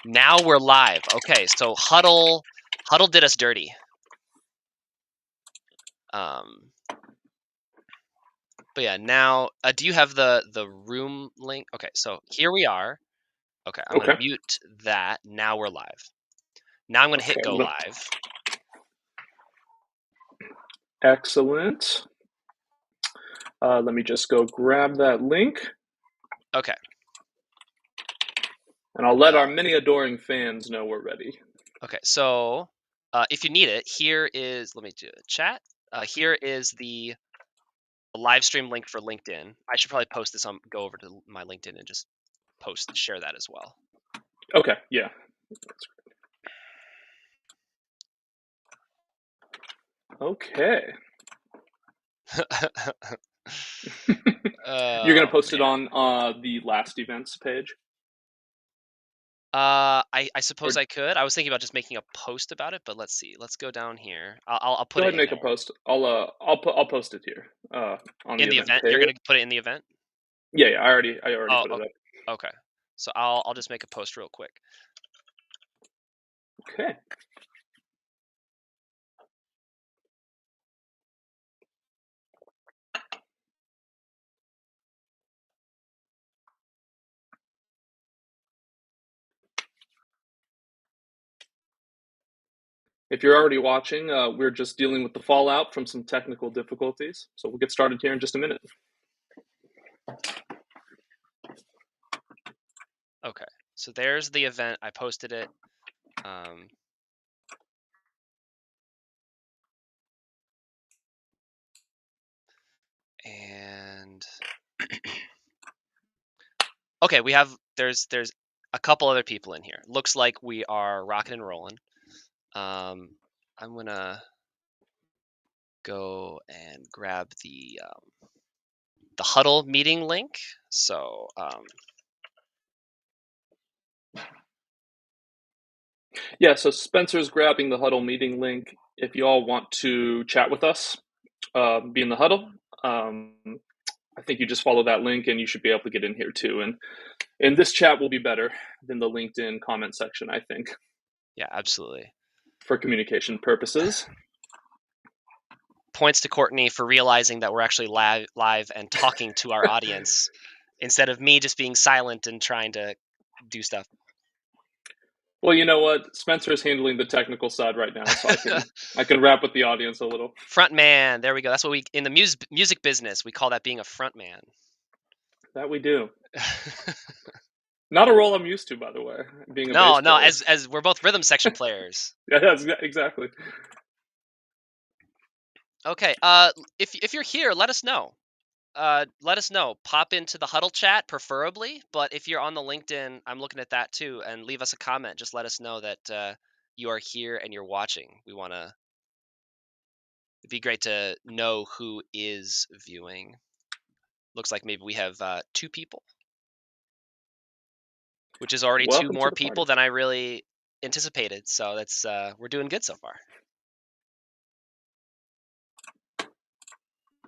Now we're live. Okay, so Huddle did us dirty. But yeah, now do you have the room link? Okay, so here we are. Okay, I'm gonna mute that. Now we're live. Now I'm gonna hit go live. Excellent. Let me just go grab that link. Okay. And I'll let our many adoring fans know we're ready. Okay, so if you need it, here is, let me do a chat. Here is the live stream link for LinkedIn. I should probably post this go over to my LinkedIn and just share that as well. Okay, yeah. Okay. You're going to post it on the last events page? I suppose I could. I was thinking about just making a post about it, but let's see. Let's go down here. I'll put it in Go ahead and make a post. I'll post it here on in the event. page. You're gonna put it in the event? Yeah, I already put it up. Okay. So I'll just make a post real quick. Okay. If you're already watching, we're just dealing with the fallout from some technical difficulties. So we'll get started here in just a minute. Okay. So there's the event. I posted it. And okay, there's a couple other people in here. Looks like we are rocking and rolling. I'm gonna go and grab the huddle meeting link. So yeah, so Spencer's grabbing the huddle meeting link. If you all want to chat with us, be in the huddle. I think you just follow that link and you should be able to get in here too. And this chat will be better than the LinkedIn comment section, I think. Yeah, absolutely. For communication purposes. Points to Courtney for realizing that we're actually live and talking to our audience instead of me just being silent and trying to do stuff. Well, you know what? Spencer is handling the technical side right now, so I can rap with the audience a little. Front man, there we go. That's what we in the music business we call that being a front man. That we do. Not a role I'm used to, by the way. Being a no, player. as we're both rhythm section players. Yeah, exactly. Okay, if you're here, let us know. Let us know. Pop into the huddle chat, preferably. But if you're on the LinkedIn, I'm looking at that too, and leave us a comment. Just let us know that you are here and you're watching. It'd be great to know who is viewing. Looks like maybe we have 2 people, which is already Welcome 2 more people than I really anticipated. So that's we're doing good so far.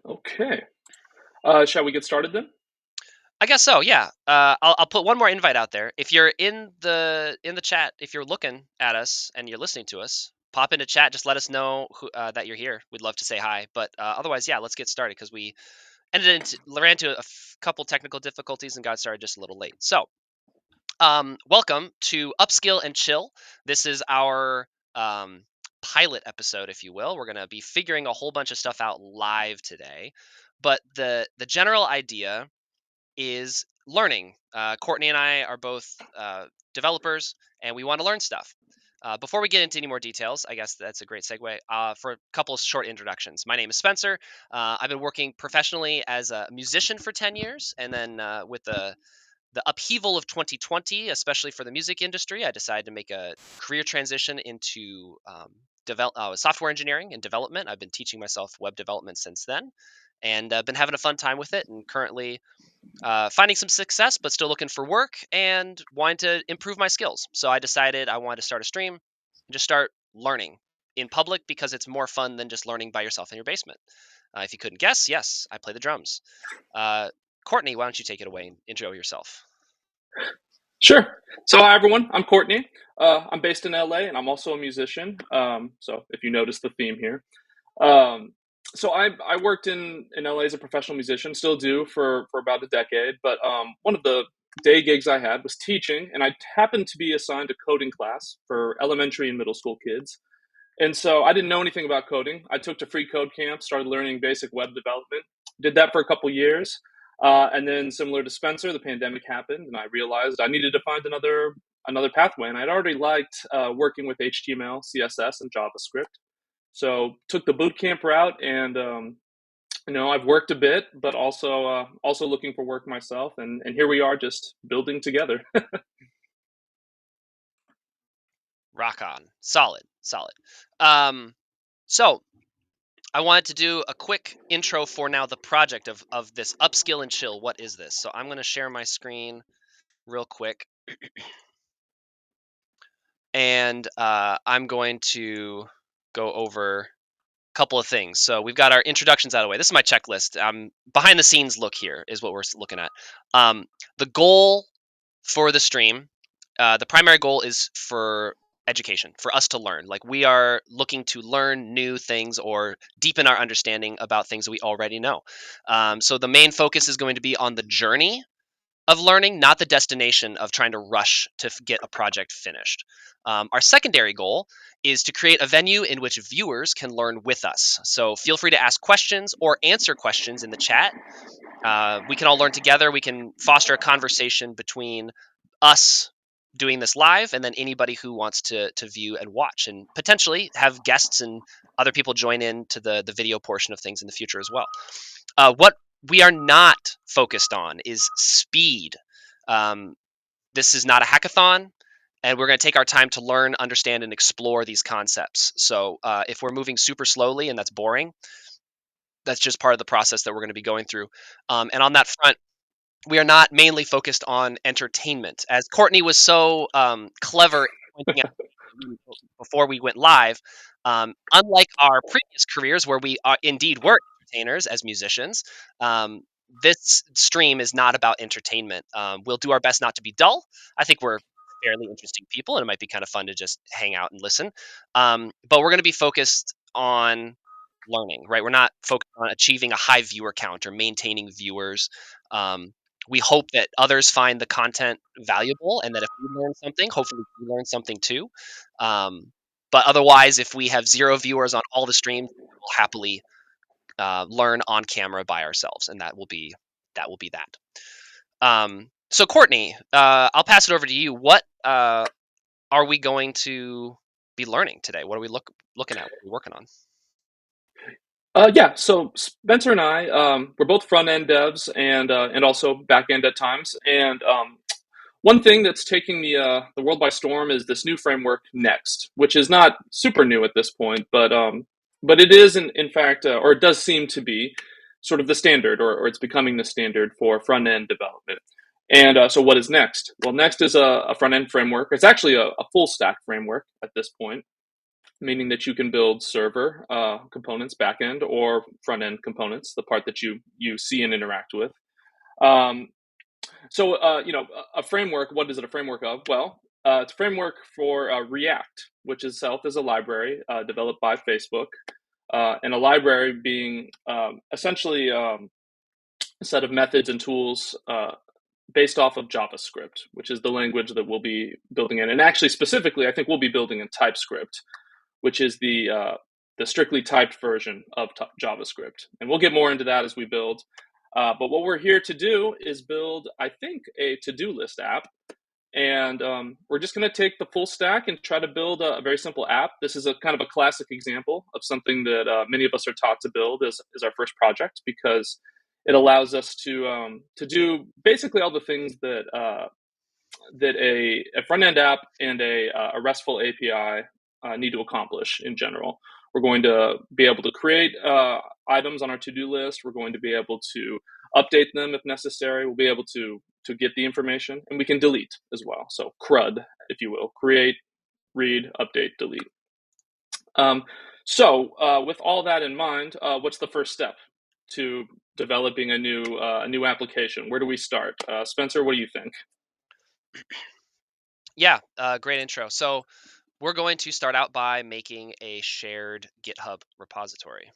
Okay. Shall we get started then? I guess so. Yeah. I'll put one more invite out there. If you're in the chat, if you're looking at us and you're listening to us, pop into chat. Just let us know that you're here. We'd love to say hi. But otherwise, yeah, let's get started because we ran into a couple technical difficulties and got started just a little late. So, welcome to Upskill and Chill. This is our pilot episode, if you will. We're gonna be figuring a whole bunch of stuff out live today, but the general idea is learning. Courtney and I are both developers, and we want to learn stuff. Before we get into any more details, I guess that's a great segue for a couple of short introductions. My name is Spencer. I've been working professionally as a musician for 10 years, and then with the upheaval of 2020, especially for the music industry, I decided to make a career transition into software engineering and development. I've been teaching myself web development since then, and I've been having a fun time with it, and currently finding some success, but still looking for work and wanting to improve my skills. So I decided I wanted to start a stream and just start learning in public because it's more fun than just learning by yourself in your basement. If you couldn't guess, yes, I play the drums. Courtney, why don't you take it away and intro yourself? Sure. So, hi everyone. I'm Courtney. I'm based in LA, and I'm also a musician. So, if you notice the theme here, um, so I worked in LA as a professional musician, still do for about a decade. But one of the day gigs I had was teaching, and I happened to be assigned a coding class for elementary and middle school kids. And so I didn't know anything about coding. I took to free code camp, started learning basic web development, did that for a couple years. And then similar to Spencer, the pandemic happened and I realized I needed to find another pathway. And I'd already liked working with HTML, CSS, and JavaScript. So took the boot camp route and I've worked a bit, but also looking for work myself. And here we are just building together. Rock on. Solid, solid. Um, so I wanted to do a quick intro for now the project of this upskill and chill. What is this? So I'm going to share my screen real quick, and I'm going to go over a couple of things. So we've got our introductions out of the way. This is my checklist. Behind the scenes look here is what we're looking at. The goal for the stream, the primary goal is for education, for us to learn. Like we are looking to learn new things or deepen our understanding about things that we already know. So the main focus is going to be on the journey of learning, not the destination of trying to rush to get a project finished. Our secondary goal is to create a venue in which viewers can learn with us. So feel free to ask questions or answer questions in the chat. We can all learn together. We can foster a conversation between us doing this live and then anybody who wants to view and watch, and potentially have guests and other people join in to the video portion of things in the future as well. What we are not focused on is speed. Um, this is not a hackathon, and we're going to take our time to learn, understand, and explore these concepts. So if we're moving super slowly and that's boring, that's just part of the process that we're going to be going through. And on that front, we are not mainly focused on entertainment, as Courtney was so clever pointing out before we went live. Unlike our previous careers, where we are indeed were entertainers as musicians, um, this stream is not about entertainment. We'll do our best not to be dull. I think we're fairly interesting people, and it might be kind of fun to just hang out and listen. But we're going to be focused on learning, right? We're not focused on achieving a high viewer count or maintaining viewers. Um, we hope that others find the content valuable, and that if we learn something, hopefully you learn something too. Um, but otherwise, if we have 0 viewers on all the streams, we'll happily learn on camera by ourselves, and that will be that. So Courtney, I'll pass it over to you. What are we going to be learning today? What are we looking at? What are we working on? Yeah, so Spencer and I, we're both front end devs and also back end at times. And one thing that's taking the world by storm is this new framework Next, which is not super new at this point, but it is in fact, or it does seem to be sort of the standard, or it's becoming the standard for front end development. And so, what is Next? Well, Next is a front end framework. It's actually a full stack framework at this point, meaning that you can build server components, backend, or front end components, the part that you see and interact with. Um, a framework. What is it a framework of? Well, it's a framework for React, which itself is a library developed by Facebook, and a library being essentially a set of methods and tools based off of JavaScript, which is the language that we'll be building in. And actually, specifically, I think we'll be building in TypeScript, which is the strictly typed version of JavaScript. And we'll get more into that as we build. But what we're here to do is build, I think, a to-do list app. And we're just going to take the full stack and try to build a very simple app. This is a kind of a classic example of something that many of us are taught to build as our first project, because it allows us to do basically all the things that a front end app and a RESTful API need to accomplish in general. We're going to be able to create items on our to do list. We're going to be able to update them if necessary. We'll be able to get the information, and we can delete as well. So CRUD, if you will, create, read, update, delete. With all that in mind, what's the first step to developing a new application? Where do we start? Spencer, what do you think? Yeah, great intro. So we're going to start out by making a shared GitHub repository.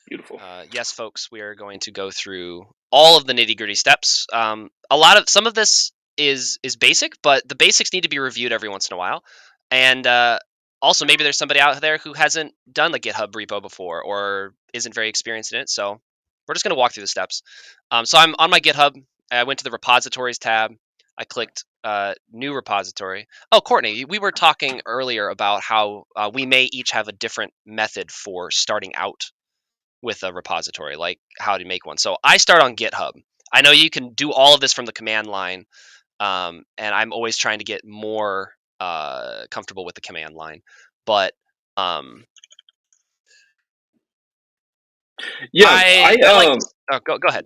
Beautiful. Yes, folks, we are going to go through all of the nitty gritty steps. A lot of some of this is basic, but the basics need to be reviewed every once in a while. And also, maybe there's somebody out there who hasn't done the GitHub repo before or isn't very experienced in it. So we're just going to walk through the steps. So I'm on my GitHub. I went to the repositories tab. I clicked new repository. Oh, Courtney, we were talking earlier about how we may each have a different method for starting out with a repository, like how to make one. So I start on GitHub. I know you can do all of this from the command line, and I'm always trying to get more comfortable with the command line. But um, Yeah, I like to. Oh, go ahead.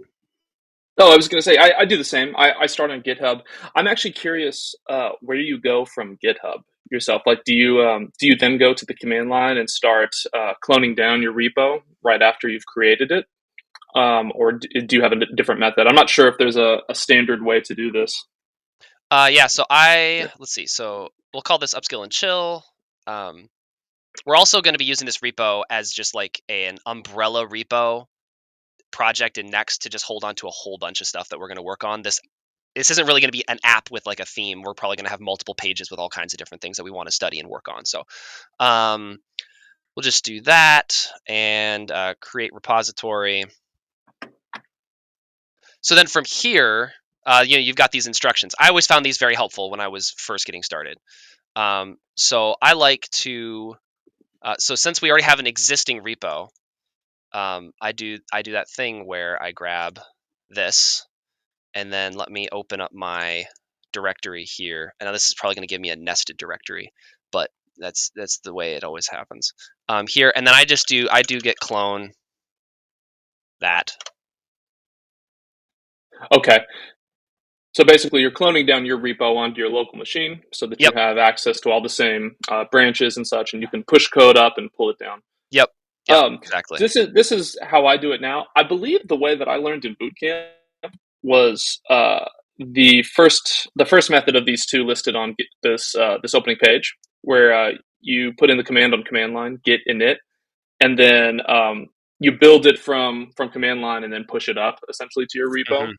oh, I was going to say I do the same. I start on GitHub. I'm actually curious where you go from GitHub yourself. Like, do you then go to the command line and start cloning down your repo right after you've created it, or do you have a different method? I'm not sure if there's a standard way to do this. Yeah. So let's see. So we'll call this Upskill and Chill. Um, we're also going to be using this repo as just like an umbrella repo project in Next to just hold on to a whole bunch of stuff that we're going to work on. This isn't really going to be an app with like a theme. We're probably going to have multiple pages with all kinds of different things that we want to study and work on. So um, we'll just do that and create repository. So then from here, you've got these instructions. I always found these very helpful when I was first getting started. So I like to. So since we already have an existing repo, I do that thing where I grab this and then let me open up my directory here. And now this is probably going to give me a nested directory, but that's the way it always happens. Here, and then I do get clone that. Okay, so basically, you're cloning down your repo onto your local machine so that you Yep, have access to all the same branches and such, and you can push code up and pull it down. yep, yep, Um, exactly. this is how I do it now. I believe the way that I learned in boot camp was the first method of these two listed on this opening page, where you put in the command on command line git init, and then you build it from command line and then push it up essentially to your repo. Hmm.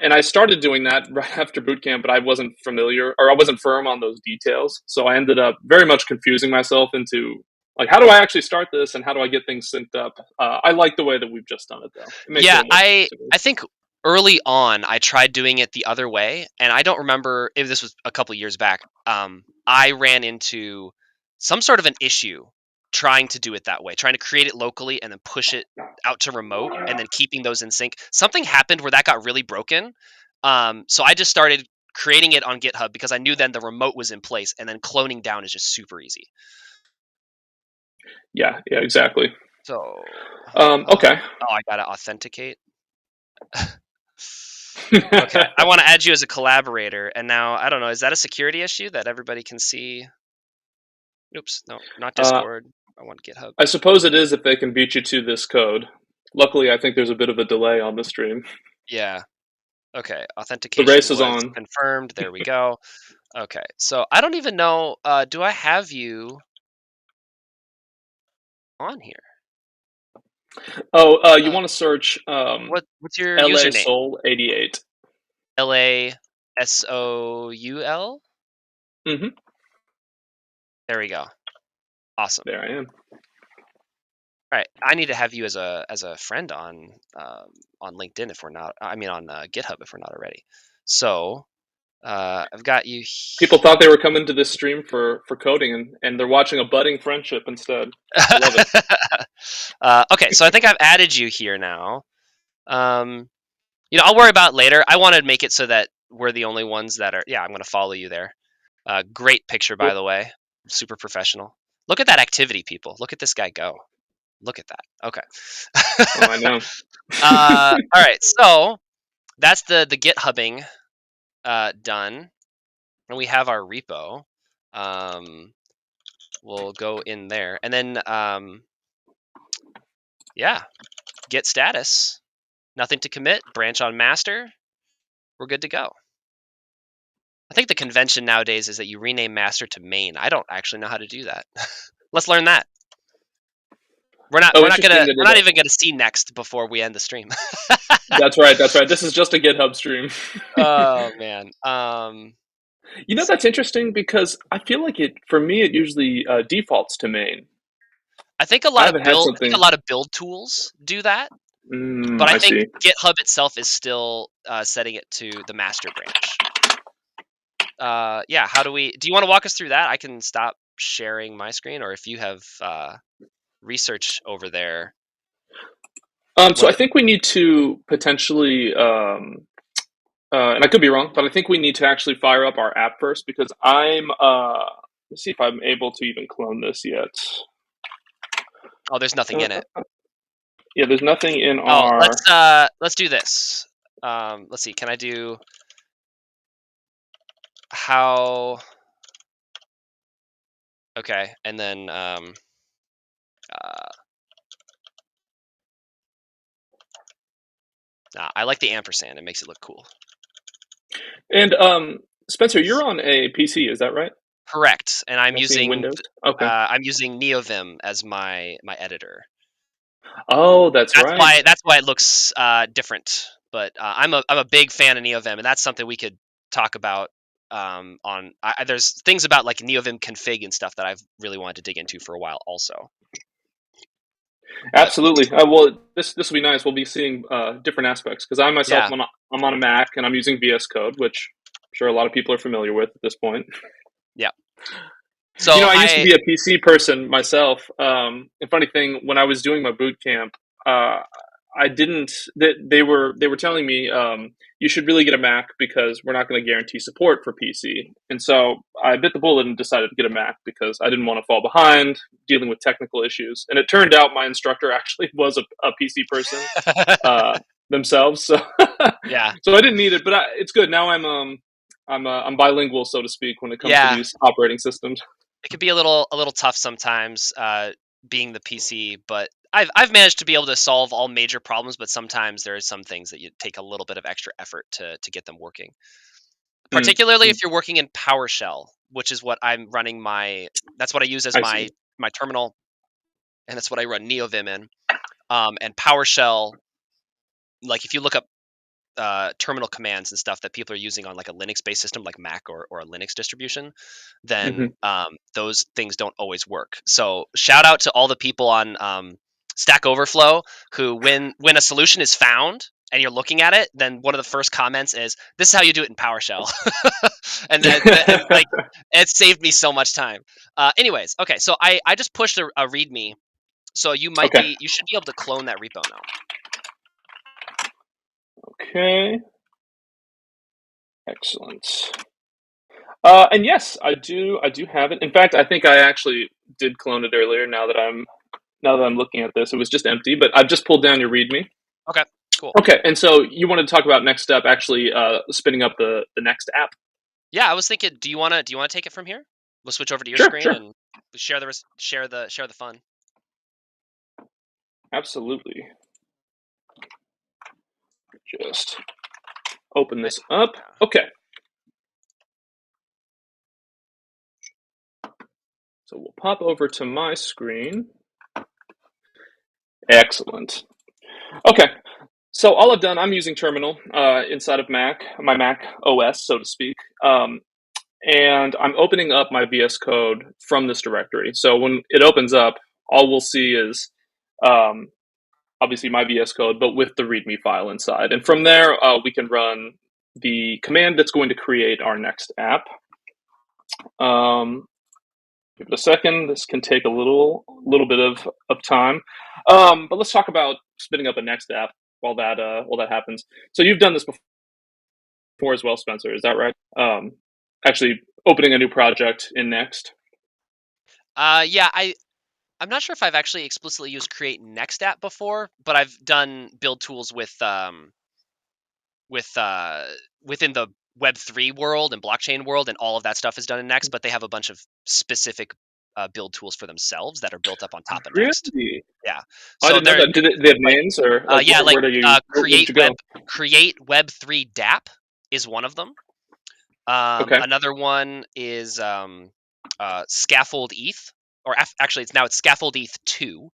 And I started doing that right after boot camp, but I wasn't familiar or I wasn't firm on those details. So I ended up very much confusing myself into like, how do I actually start this and how do I get things synced up? I like the way that we've just done it though. It makes a Yeah, little more sense to me. I think early on I tried doing it the other way, and I don't remember if this was a couple years back. I ran into some sort of an issue trying to do it that way, trying to create it locally and then push it out to remote, and then keeping those in sync. Something happened where that got really broken. So I just started creating it on GitHub because I knew then the remote was in place, and then cloning down is just super easy. Yeah, yeah, exactly. So, Okay. oh, I gotta authenticate. Okay, I want to add you as a collaborator, and now I don't know. Is that a security issue that everybody can see? Oops, no, not uh, Discord. I want GitHub. I suppose it is if they can beat you to this code. Luckily, I think there's a bit of a delay on the stream. Yeah. Okay, The authentication race is was on. confirmed. There we go. Okay, so I don't even know. Do I have you on here? Oh, you Uh, want to search what's your LA username? Soul 88. LASOUL. Mm-hmm. There we go. Awesome. There I am. All right, I need to have you as a friend on LinkedIn if we're not. I mean on GitHub if we're not already. So I've got you. People thought they were coming to this stream for coding, and they're watching a budding friendship instead. I love it. Okay, so I think I've added you here now. Um, I'll worry about it later. I want to make it so that we're the only ones that are. Yeah, I'm going to follow you there. Great picture, by Cool. the way. Super professional. Look at that activity, people. Look at this guy go. Look at that. Oh, Okay. I know. All right. So that's the GitHubbing done, and we have our repo. Um, we'll go in there, and then yeah, git status. Nothing to commit. Branch on master. We're good to go. I think the convention nowadays is that you rename master to main. I don't actually know how to do that. Let's learn that. We're not Oh, we're not interesting gonna that we're not even gonna see next before we end the stream. that's right, that's right. This is just a GitHub stream. Oh man. You know, Let's see. that's interesting because I feel like it for me, it usually, defaults to main. I haven't had I think a something. lot of build tools do that, but I I think see. GitHub itself is still setting it to the master branch. Yeah. How do we? Do you want to walk us through that? I can stop sharing my screen, or if you have research over there. So What? I think we need to potentially, and I could be wrong, but I think we need to actually fire up our app first because let's see if I'm able to even clone this yet. Oh, there's nothing in it. Yeah, there's nothing in Oh, our. let's do this. Let's see. Can I do how? Okay, and then uh, nah, I like the ampersand. It makes it look cool. And Spencer, you're on a PC, is that right? Correct. And Am I seeing Windows? Okay. I'm using NeoVim as my editor. Oh, that's right. That's why it looks different. But I'm a big fan of NeoVim, and that's something we could talk about. There's things about like NeoVim config and stuff that I've really wanted to dig into for a while, also. But Absolutely. Well, this will be nice. We'll be seeing different aspects because I myself yeah, I'm on a Mac and I'm using VS Code, which I'm sure a lot of people are familiar with at this point. yeah. You So know, I used to be a PC person myself. And funny thing, when I was doing my boot camp, I didn't. They were telling me you should really get a Mac because we're not going to guarantee support for PC. And so I bit the bullet and decided to get a Mac because I didn't want to fall behind dealing with technical issues. And it turned out my instructor actually was a PC person themselves, so yeah, so I didn't need it. But it's good now. I'm bilingual, so to speak, when it comes to yeah. these operating systems. It could be a little tough sometimes, being the PC, but I've managed to be able to solve all major problems. But sometimes there are some things that you take a little bit of extra effort to get them working. Mm, Particularly if mm, you're working in PowerShell, which is what I'm running my. That's what I use as I see. my terminal, and that's what I run NeoVim in. And PowerShell, like if you look up terminal commands and stuff that people are using on like a Linux-based system like Mac or a Linux distribution, then Hmm. those things don't always work. So shout out to all the people on Stack Overflow who, when a solution is found and you're looking at it, then one of the first comments is, "This is how you do it in PowerShell," and like it saved me so much time. Anyways, okay, so I just pushed a README, so Okay. you should be able to clone that repo now. Okay. Excellent. And yes, I do. I do have it. In fact, I think I actually did clone it earlier. Now that I'm looking at this, it was just empty. But I've just pulled down your README. Okay, cool. Okay. And so you wanted to talk about next step, actually spinning up the next app. Yeah, I was thinking, do you wanna take it from here? We'll switch over to your Sure. screen Sure. and share the fun. Absolutely. Just open I this up. yeah. Okay. So we'll pop over to my screen. Excellent. Okay. So all I've done, I'm using Terminal inside of my Mac OS, so to speak, and I'm opening up my VS Code from this directory. So when it opens up, all we'll see is um, obviously my VS Code, but with the README file inside. And from there, we can run the command that's going to create our next app. Um, Give it a second. This can take a little bit of time, but let's talk about spinning up a next app while that happens. So you've done this before as well, Spencer. Is that right? Actually, opening a new project in Next. Yeah, I'm not sure if I've actually explicitly used create next app before, but I've done build tools with within the Web3 world and blockchain world, and all of that stuff is done in Next, but they have a bunch of specific build tools for themselves that are built up on top of Next. Really? Yeah. Oh, I So didn't know that. They have like names or like like where do you where would you go? create Web3 dApp is one of them. Okay. Another one is Scaffold ETH, or actually, it's Scaffold ETH 2.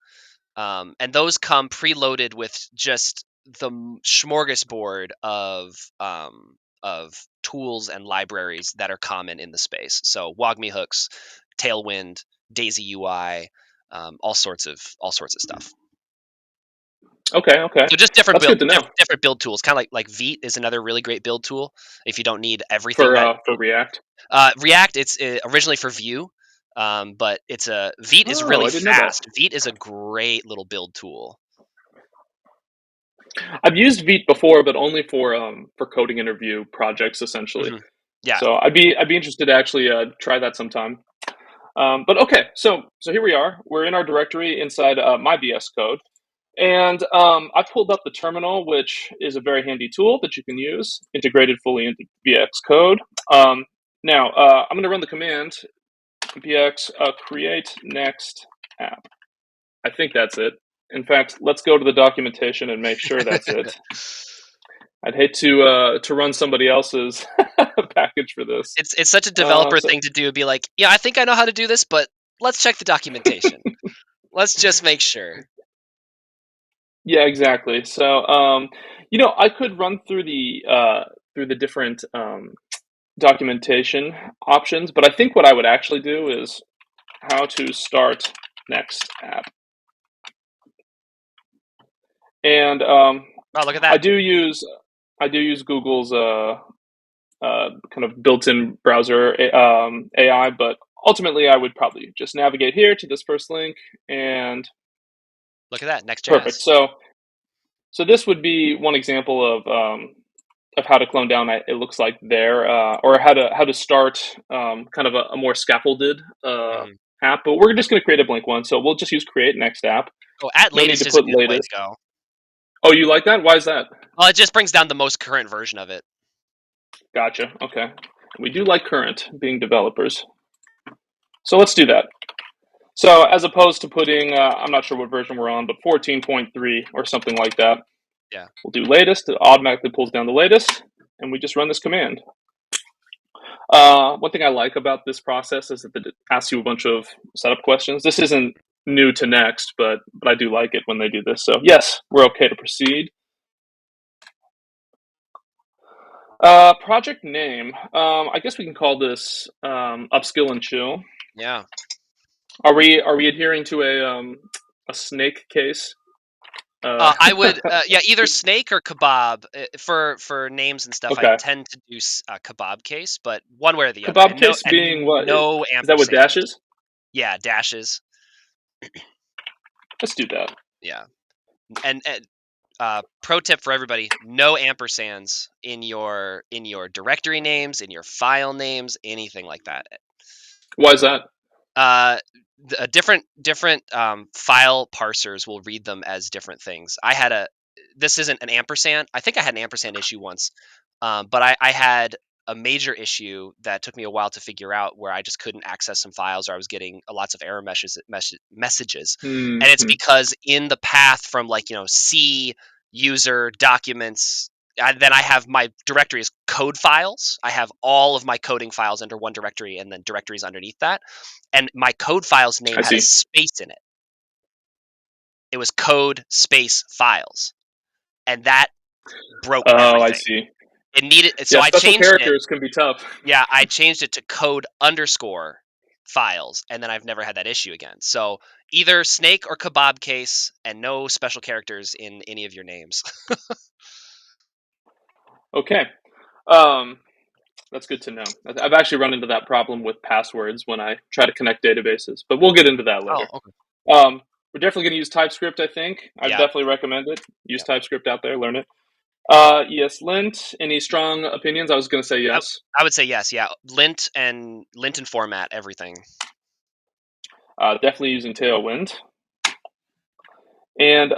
And those come preloaded with just the smorgasbord of tools and libraries that are common in the space. So WogMe hooks, Tailwind, Daisy UI, all sorts of stuff. Okay. Okay. So just different That's build good to know different build tools, kind of like Vite is another really great build tool if you don't need everything that for React. React. It's originally for Vue, but Vite is Oh, really I didn't know that. fast. Vite is a great little build tool. I've used Vite before, but only for coding interview projects, essentially. Hmm. Yeah. So I'd be interested to actually try that sometime. But okay, so here we are. We're in our directory inside my VS Code, and I pulled up the terminal, which is a very handy tool that you can use, integrated fully into VS Code. Now I'm going to run the command vx create next app. I think that's it. In fact, let's go to the documentation and make sure that's it. I'd hate to run somebody else's package for this. It's such a developer So thing to do. Be like, yeah, I think I know how to do this, but let's check the documentation. Let's just make sure. yeah, exactly. So I could run through the different documentation options, but I think what I would actually do is how to start next app. And Oh, look at I that. do use I do use Google's kind of built-in browser AI, but ultimately I would probably just navigate here to this first link and Look at that. perfect. Next.js. So this would be one example of how to clone down. It looks like there, or how to start kind of a more scaffolded Hmm. app. But we're just going to create a blank one, so we'll just use create next app. Oh, at No need latest to is a put good way to latest. go. Oh, you like that? Why is that? Well, it just brings down the most current version of it. Gotcha. Okay, we do like current being developers, so let's do that. So as opposed to putting, I'm not sure what version we're on, but 14.3 or something like that, Yeah. we'll do latest. It automatically pulls down the latest, and we just run this command. One thing I like about this process is that it asks you a bunch of setup questions. This isn't new to Next, but I do like it when they do this. So yes, we're okay to proceed. Project name. I guess we can call this Upskill and Chill. Yeah. Are we adhering to a snake case? Uh, I would, yeah, either snake or kebab. For names and stuff. I okay. tend to do kebab case, but one way or the other, Kebab and case being what? no Is that with ampersand. dashes? Yeah, dashes. Let's do that. Yeah, and pro tip for everybody: no ampersands in your directory names, in your file names, anything like that. Why is that? Uh, different file parsers will read them as different things. This isn't an ampersand. I think I had an ampersand issue once, but I had a major issue that took me a while to figure out, where I just couldn't access some files, or I was getting lots of error messages, and it's Hmm. because in the path from, like, C user documents. Then I have my directory as code files. I have all of my coding files under one directory, and then directories underneath that. And my code file's name I had a see. space in it. It was code space files, and that broke Oh, I everything. see. It needed, so Yeah, I special changed it. characters can be tough. Yeah, I changed it to code underscore files, and then I've never had that issue again. So either snake or kebab case, and no special characters in any of your names. Okay. Um, that's good to know. I've actually run into that problem with passwords when I try to connect databases, but we'll get into that Oh, later. okay. We're definitely going to use TypeScript, I think. I'd Yeah, definitely recommend it. Use yeah. TypeScript out there, learn it. Yes, Lint. Any strong opinions? I was going to say I, yes. I would say yes. Yeah, lint and format everything. Definitely using Tailwind. And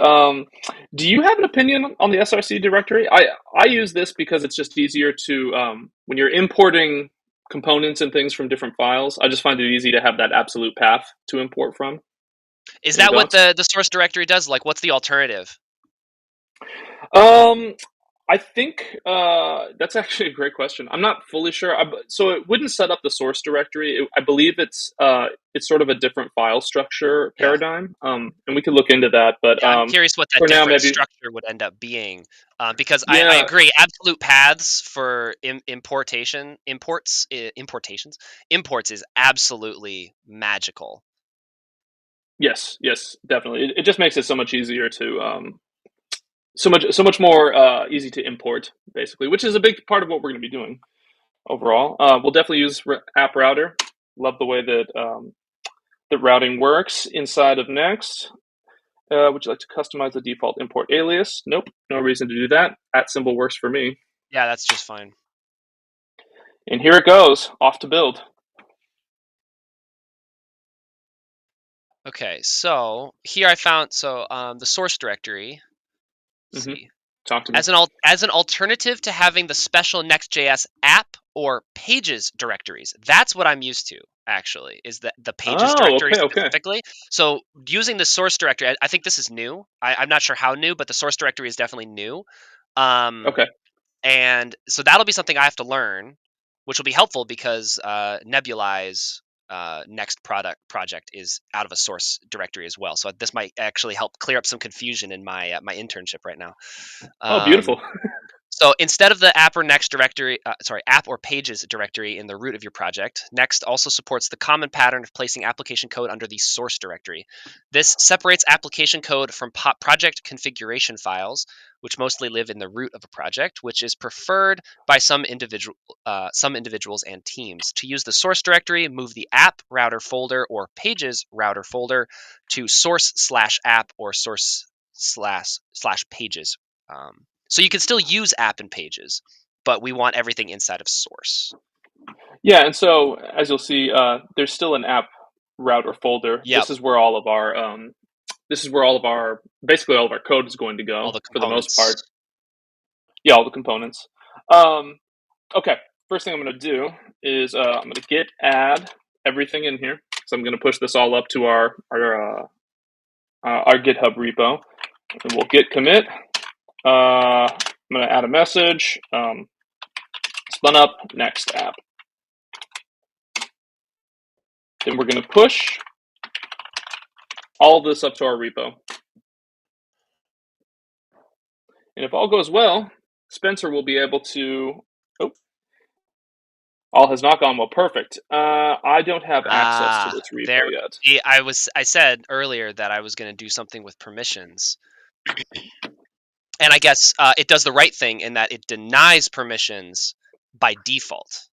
do you have an opinion on the SRC directory? I use this because it's just easier to when you're importing components and things from different files. I just find it easy to have that absolute path to import from. Is Any that what thoughts? the source directory does? Like, what's the alternative? Um, I think that's actually a great question. I'm not fully sure. So it wouldn't set up the source directory. I believe it's sort of a different file structure Yeah. paradigm, and we could look into that. But Yeah, I'm curious what that for now, different maybe structure would end up being, because I yeah, agree, absolute paths for imports is absolutely magical. yes, yes, definitely. It just makes it so much easier to so much more easy to import, basically, which is a big part of what we're going to be doing overall. We'll definitely use App Router. Love the way that the routing works inside of Next. Would you like to customize the default import alias? Nope, no reason to do that. At symbol works for me. Yeah, that's just fine. And here it goes, off to build. Okay, so here I found the source directory. Let's hmm see. Talk to me. As an alternative to having the special Next.js app or pages directories. That's what I'm used to, actually, is that the pages Oh, directory okay, okay, specifically. So using the source directory, I think this is new. I'm not sure how new, but the source directory is definitely new. Um, okay. and so that'll be something I have to learn, which will be helpful because Nebulize next product project is out of a source directory as well. So this might actually help clear up some confusion in my internship right now. Oh, Um, beautiful. so instead of the app or next directory, app or pages directory in the root of your project, Next also supports the common pattern of placing application code under the source directory. This separates application code from project configuration files, which mostly live in the root of a project, which is preferred by some individuals and teams. To use the source directory, move the app router folder or pages router folder to source/app or source/pages. So you can still use app and pages, but we want everything inside of source. Yeah, and so as you'll see, there's still an app router folder. Yep, This is where all of our basically all of our code is going to all go the for the most part. components. Yeah, all the components. Um, okay, first thing I'm going to do is I'm going to git add everything in here. So I'm going to push this all up to our GitHub repo, and we'll git commit. I'm going to add a message. Spun up next app. Then we're going to push all of this up to our repo. And if all goes well, Spencer will be able to. Oh, all has not gone well. Perfect. I don't have access to Ah, this there. repo yet. See, I said earlier that I was going to do something with permissions, and I guess it does the right thing in that it denies permissions by default,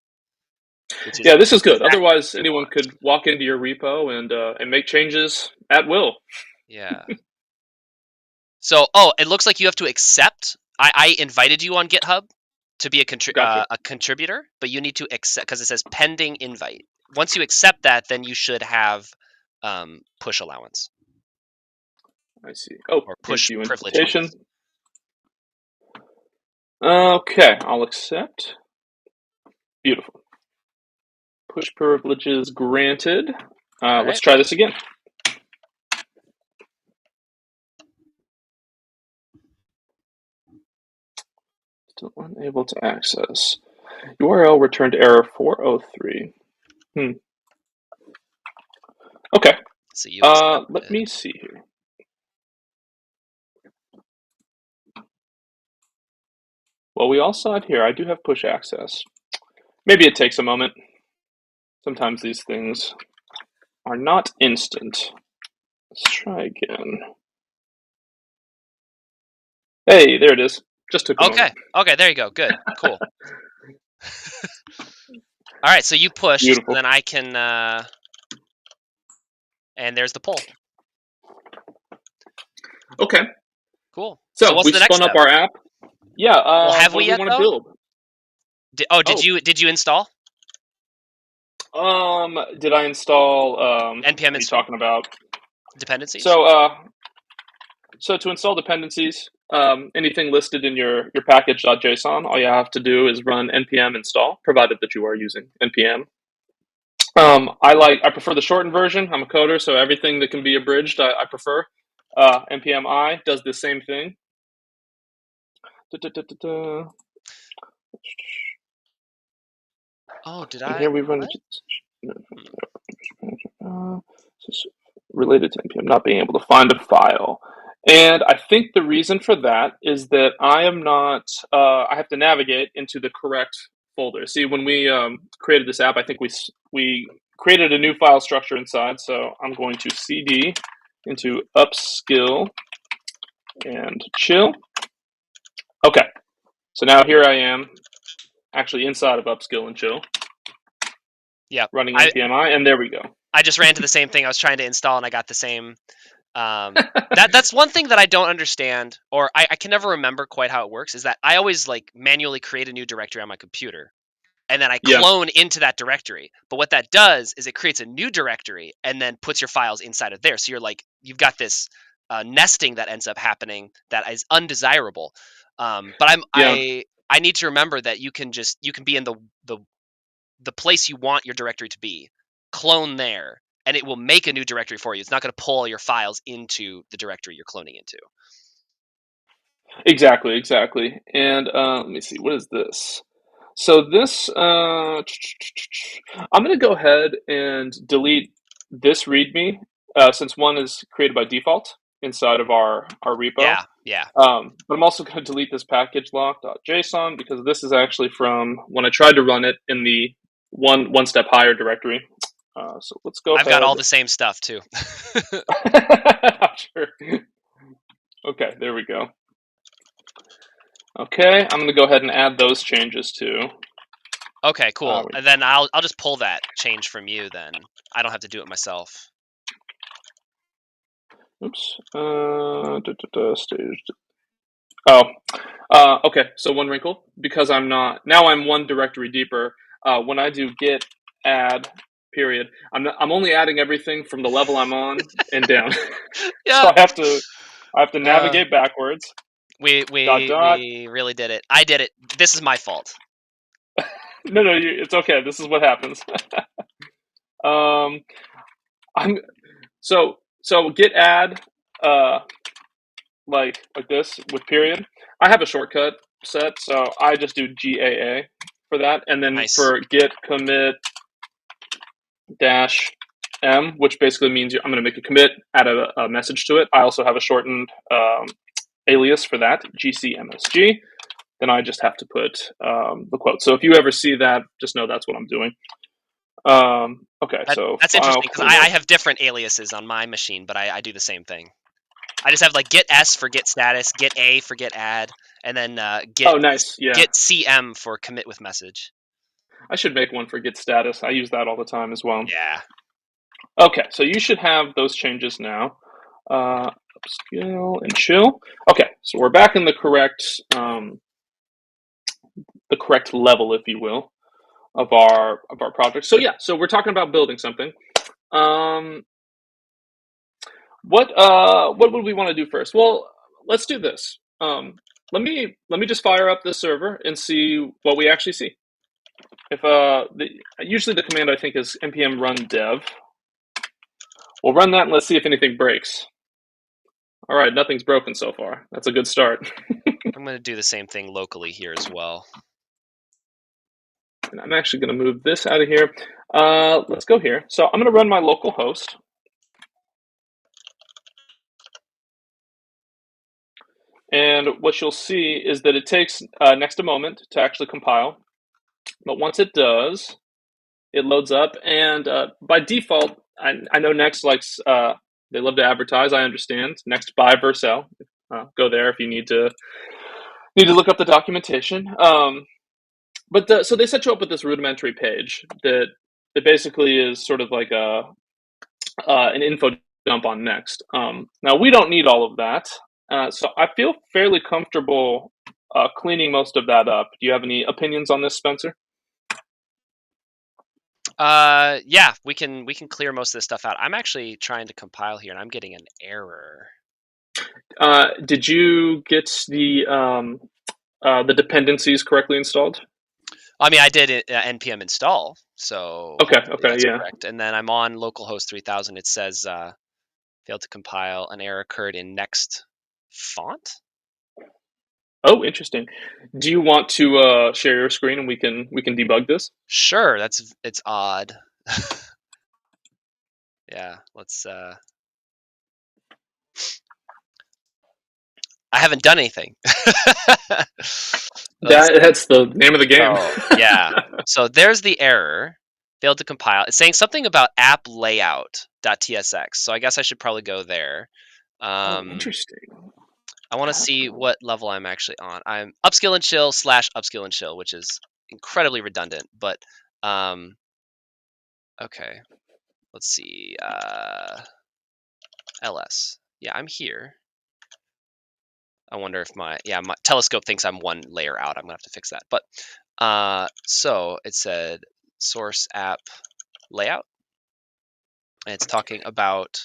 which is Yeah, this is good. exactly Otherwise, what we anyone want. could walk into your repo and make changes at will. Yeah. So, oh, it looks like you have to accept. I invited you on GitHub to be Gotcha. a contributor, but you need to accept because it says pending invite. Once you accept that, then you should have push allowance I see. Oh, or here's push view invitation. privileges. Okay, I'll accept. Beautiful. Push privileges granted. All Let's right. try this again. Still unable to access. URL returned error 403. Okay. So you Let accepted. me see here. Well, we all saw it here. I do have push access. Maybe it takes a moment. Sometimes these things are not instant. Let's try again. Hey, there it is. Just took a moment. Okay. Okay. There you go. Good. Cool. All right. So you pushed. So Beautiful. then I can. And there's the poll. Okay. Cool. So So what's we the next spun up step? our app. Yeah. Well, have What we do we yet want to though? build? Did Oh, you install did I install? npm What are you install talking about? dependencies? So, so to install dependencies, anything listed in your package.json, all you have to do is run npm install, provided that you are using npm. I prefer the shortened version. I'm a coder, so everything that can be abridged, I prefer. npm I does the same thing. Da-da-da-da-da. Oh, did And I? here we run What? into this. Hmm. This is related to NPM not being able to find a file. And I think the reason for that is that I am not, I have to navigate into the correct folder. See, when we created this app, I think we created a new file structure inside. So I'm going to cd into Upskill and Chill. Okay, so now here I am actually inside of Upskill and Chill, Yep. running I npmi, and there we go. I just ran to the same thing I was trying to install, and I got the same. That's one thing that I don't understand, or I can never remember quite how it works. Is that I always like manually create a new directory on my computer, and then I Yeah, clone into that directory. But what that does is it creates a new directory and then puts your files inside of there. So you're like you've got this nesting that ends up happening that is undesirable. But yeah. I need to remember that you can be in the place you want your directory to be, clone there, and it will make a new directory for you. It's not going to pull all your files into the directory you're cloning into. Exactly, exactly. And let me see, what is this? So this, I'm going to go ahead and delete this README since one is created by default inside of our repo. Yeah, yeah. But I'm also going to delete this package lock.json because this is actually from when I tried to run it in the one step higher directory. So let's go I've got ahead. all the same stuff too. Sure. Okay, there we go. Okay, I'm going to go ahead and add those changes too. Okay, cool. And then I'll just pull that change from you then. I don't have to do it myself. Oops. Stage. Oh, okay. So one wrinkle because I'm not now. I'm one directory deeper. When I do git add period, I'm only adding everything from the level I'm on and down. So Yeah. I have to Uh navigate backwards. we Dot we dot. we really did it. I did it. This is my fault. No, no, it's okay. This is what happens. um, I'm so git add. Like this with period. I have a shortcut set, so I just do GAA for that, and then Nice. for git commit dash m, which basically means I'm going to make a commit, add a message to it. I also have a shortened alias for that, GCMSG. Then I just have to put the quote. So if you ever see that, just know that's what I'm doing. Okay, so That's file interesting because cleanup. I have different aliases on my machine, but I do the same thing. I just have like git s for git status, git a for git add, and then Oh, nice. Yeah, git cm for commit with message. I should make one for git status. I use that all the time as well. Yeah. Okay, so you should have those changes now. Upskill and chill. Okay, so we're back in the correct level, if you will, of our project. So yeah, so we're talking about building something. Um, what would we want to do first? Well, let's do this. Let me just fire up the server and see what we actually see. If usually the command I think is npm run dev. We'll run that and let's see if anything breaks. All right, nothing's broken so far. That's a good start. I'm going to do the same thing locally here as well. And I'm actually going to move this out of here. Let's go here. So I'm going to run my local host. And what you'll see is that it takes next a moment to actually compile. But once it does, it loads up. And by default, I know Next likes, they love to advertise. I understand. Next buy Vercel. Go there if you need to look up the documentation. So they set you up with this rudimentary page that basically is sort of like an info dump on Next. Now we don't need all of that, so I feel fairly comfortable cleaning most of that up. Do you have any opinions on this, Spencer? Yeah, we can clear most of this stuff out. I'm actually trying to compile here, and I'm getting an error. Did you get the dependencies correctly installed? I mean, I did npm install, so Okay. hopefully Okay. that's Yeah. correct. And then I'm on localhost 3000. It says failed to compile. An error occurred in next font. Oh, interesting. Do you want to share your screen and we can debug this? Sure, it's odd. Yeah, let's I haven't done anything. Let's That's the name of the game. so yeah. So there's the error. Failed to compile. It's saying something about app layout.tsx. So I guess I should probably go there. Oh, Um, interesting. I want to see what level I'm actually on. I'm upskill and chill slash upskill and chill, which is incredibly redundant. But um, okay, let's see. LS. Yeah, I'm here. I wonder if my telescope thinks I'm one layer out. I'm gonna have to fix that. But so it said source app layout, and it's talking about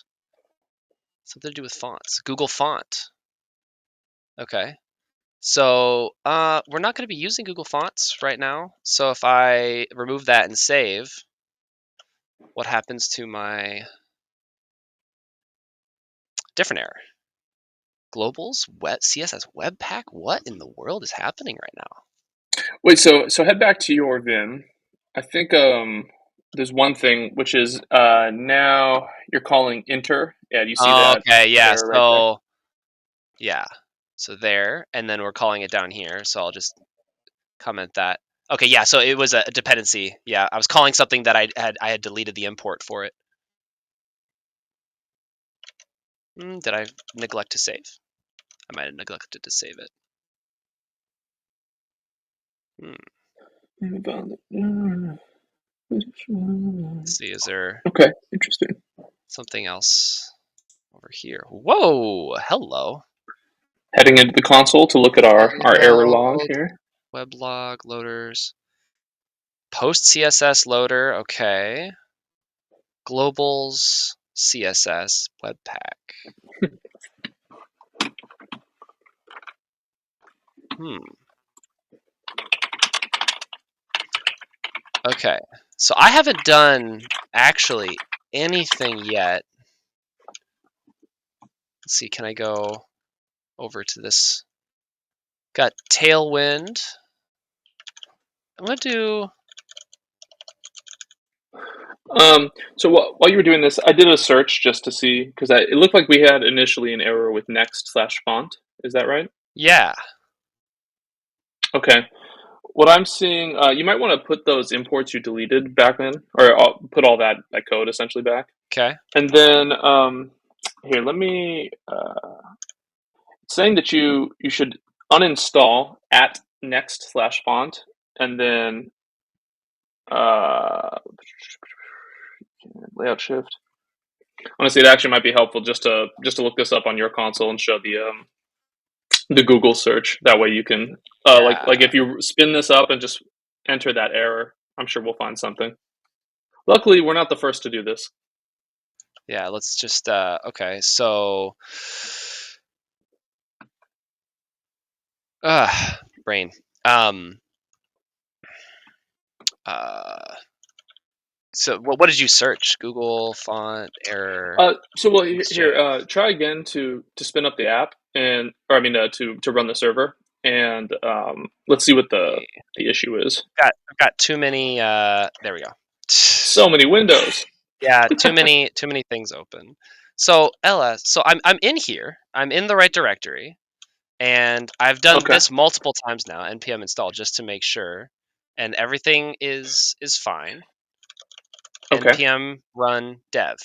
something to do with fonts. Google font. Okay. So we're not going to be using Google Fonts right now. So if I remove that and save, what happens to my different error? Globals, web, CSS Webpack. What in the world is happening right now? Wait, so head back to your Vim. I think there's one thing which is now you're calling enter. Yeah, do you see Oh, that okay, yeah. error right there? So yeah, so there, and then we're calling it down here. So I'll just comment that. Okay, yeah. So it was a dependency. Yeah, I was calling something that I had deleted the import for it. Did I neglect to save? I might have neglected to save it. Let's see, is there Okay, interesting. something else over here? Whoa, hello. Heading into the console to look at our error log Build, here. weblog, loaders, post CSS loader, okay. Globals, CSS, webpack. Hmm. Okay, so I haven't done actually anything yet. Let's see, can I go over to this? Got Tailwind. I'm gonna do. So while you were doing this, I did a search just to see because it looked like we had initially an error with next/font. Is that right? Yeah. Okay. What I'm seeing, you might want to put those imports you deleted back in, or put all that code essentially back, Okay. and then here, let me. It's saying that you should uninstall at next/font, and then uh, layout shift. Honestly, it actually might be helpful just to look this up on your console and show the Google search. That way, you can like Yeah. if you spin this up and just enter that error, I'm sure we'll find something. Luckily, we're not the first to do this. Yeah, let's just okay, so brain. Um uh so what did you search? Google font error. So well Exchange. here, try again to spin up the app and or I mean to run the server and let's see what the issue is. I've got too many there we go. So many windows. Yeah, too many things open. So ls, so I'm in here. I'm in the right directory, and I've done Okay, this multiple times now, npm install, just to make sure, and everything is fine. okay. Npm run dev.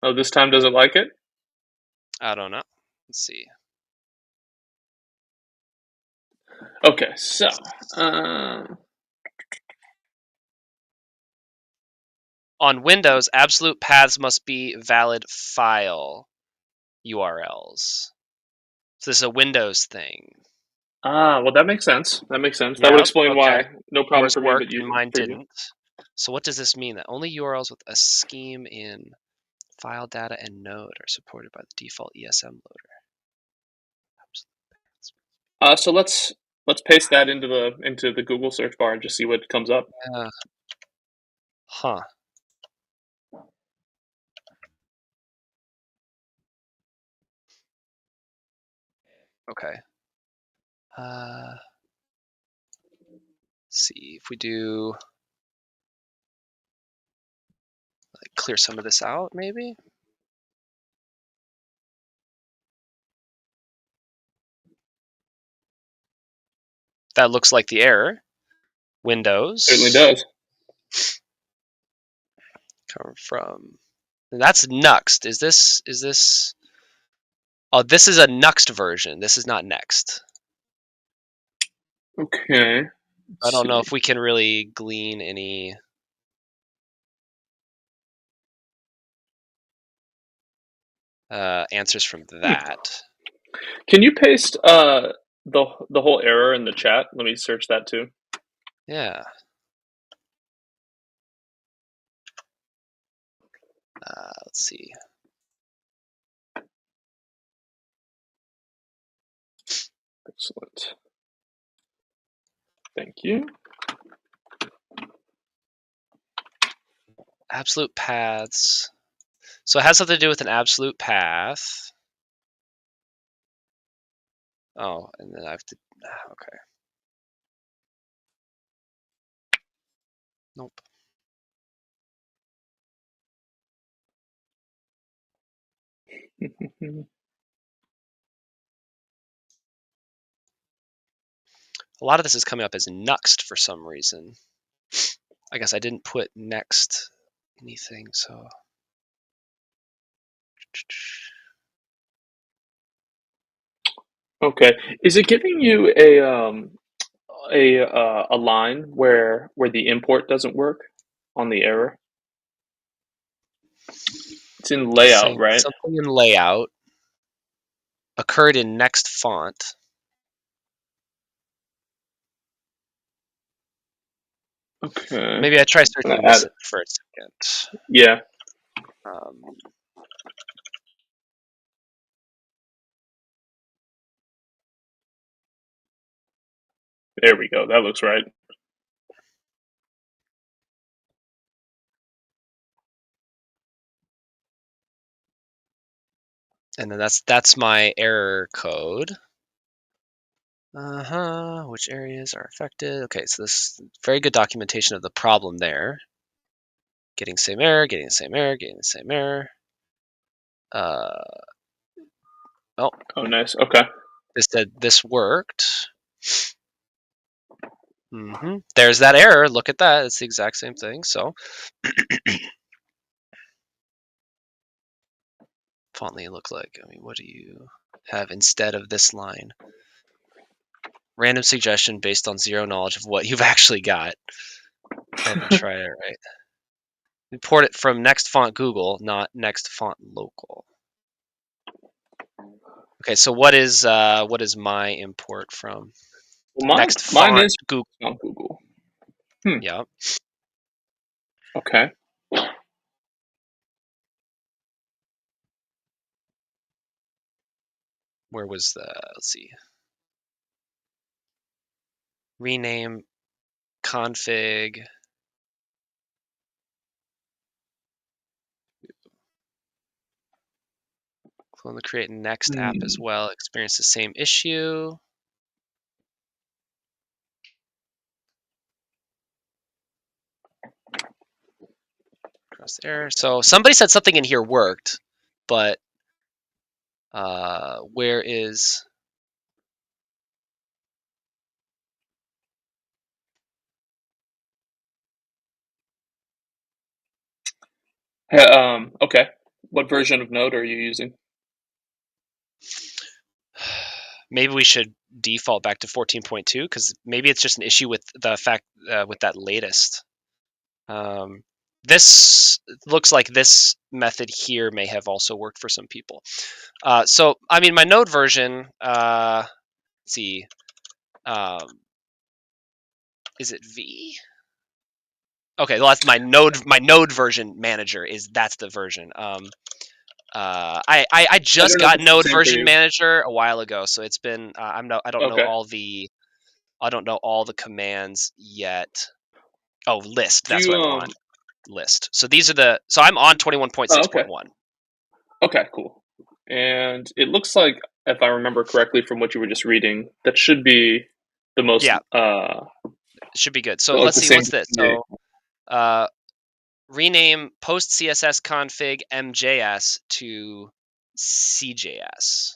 Oh, this time doesn't like it. I don't know. Let's see. Okay, so uh, On Windows, absolute paths must be valid file URLs. So this is a Windows thing. well that makes sense. That makes sense. That would Yep. explain Okay. why. No problem Yours for me, worked but and you mine for you. didn't. So what does this mean? That only URLs with a scheme in file data and node are supported by the default ESM loader. So let's paste that into the Google search bar and just see what comes up. Uh, huh. Okay. Let's see if we do like clear some of this out, maybe. That looks like the error. Certainly Windows does. come from. That's Nuxt. Is this? Oh, this is a Nuxt version. This is not Next. Okay. I Let's don't know see. if we can really glean any answers from that. Can you paste the whole error in the chat? Let me search that too. Yeah. Let's see. Excellent. Thank you. Absolute paths. So it has something to do with an absolute path. Oh, and then I have to. Okay. Nope. A lot of this is coming up as Nuxt for some reason. I guess I didn't put next anything, so. Okay. Is it giving you a line where the import doesn't work on the error? It's in layout, Saying right? something in layout occurred in next font. Okay. Maybe I try I'm gonna searching add this it. for a second. Yeah. Um, There we go. That looks right. and then that's my error code. Which areas are affected? Okay, so this very good documentation of the problem there. Getting same error, getting the same error, getting the same error. Oh, Oh, nice. Okay. this said this worked. There's that error. Look at that. It's the exact same thing. So, font look like? I mean, what do you have instead of this line? Random suggestion based on zero knowledge of what you've actually got. I haven't tried it right. Import it from next font Google, not next font local. Okay, so what is my import from Well, next mine font is Google? on Google. Hmm. Yeah. Okay. Where was the? Let's see. Rename config. Clone the create next app as Hmm. well. Experience the same issue. Cross error. So somebody said something in here worked, but where is? Okay. What version of Node are you using? Maybe we should default back to 14.2 because maybe it's just an issue with the fact with that latest. This looks like this method here may have also worked for some people. So I mean, my Node version. Let's see. Is it V? Okay, well that's my Node version manager that's the version. I I just don't know if got it's the Node same for version you. manager a while ago, so it's been I don't know Okay. all the commands yet. Oh, list. Do That's what you I want. List. So these are so I'm on Oh, okay. 21.6.1. Okay, cool. And it looks like if I remember correctly from what you were just reading, that should be the most Yeah, it should be good. So like let's the see, same what's this? to me. So uh, rename post CSS config MJS to CJS.